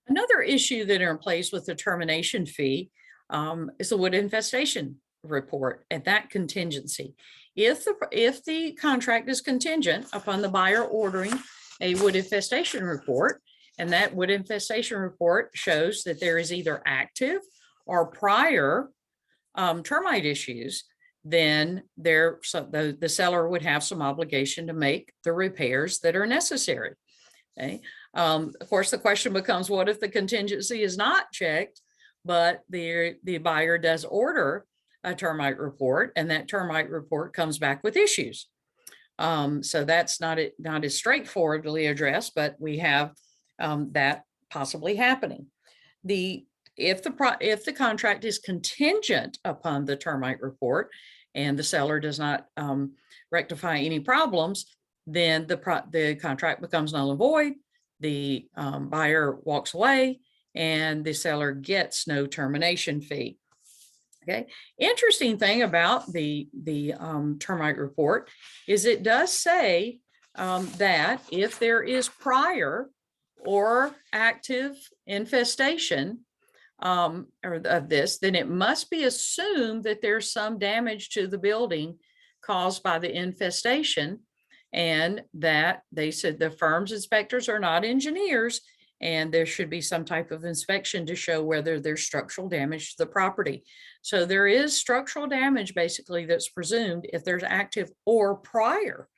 Another issue that are in place with the termination fee is the wood infestation report and that contingency. If the contract is contingent upon the buyer ordering a wood infestation report, and that wood infestation report shows that there is either active or prior termite issues, then the seller would have some obligation to make the repairs that are necessary. Okay. Of course, the question becomes, what if the contingency is not checked, but the buyer does order a termite report and that termite report comes back with issues? So that's not as straightforwardly addressed, but we have that possibly happening. If the contract is contingent upon the termite report and the seller does not rectify any problems, then the contract becomes null and void. The buyer walks away and the seller gets no termination fee. Okay. Interesting thing about the termite report is it does say that if there is prior or active infestation or of this, then it must be assumed that there's some damage to the building caused by the infestation, and that they said the firm's inspectors are not engineers, and there should be some type of inspection to show whether there's structural damage to the property. So there is structural damage basically that's presumed if there's active or prior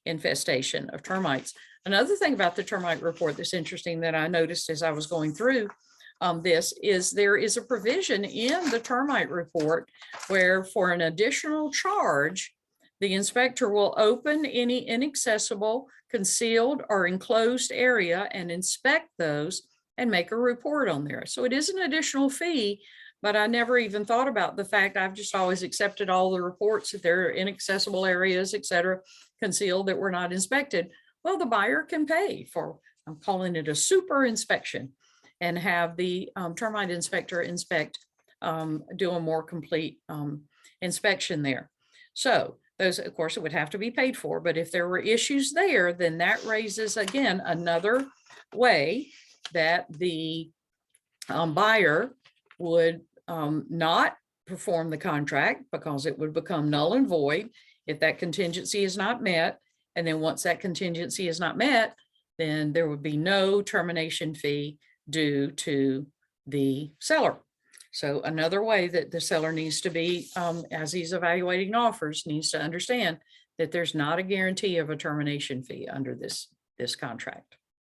infestation of termites. Another thing about the termite report that's interesting that I noticed as I was going through this is there is a provision in the termite report where for an additional charge, the inspector will open any inaccessible, concealed, or enclosed area and inspect those and make a report on there. So it is an additional fee, but I never even thought about the fact I've just always accepted all the reports that there are inaccessible areas, et cetera, concealed that were not inspected. Well, the buyer can pay for, I'm calling it a super inspection, and have the termite inspector inspect, do a more complete inspection there. So those, of course, it would have to be paid for, but if there were issues there, then that raises again another way that the buyer would not perform the contract, because it would become null and void if that contingency is not met. And then once that contingency is not met, then there would be no termination fee due to the seller. So another way that the seller needs to be, as he's evaluating offers, needs to understand that there's not a guarantee of a termination fee under this contract.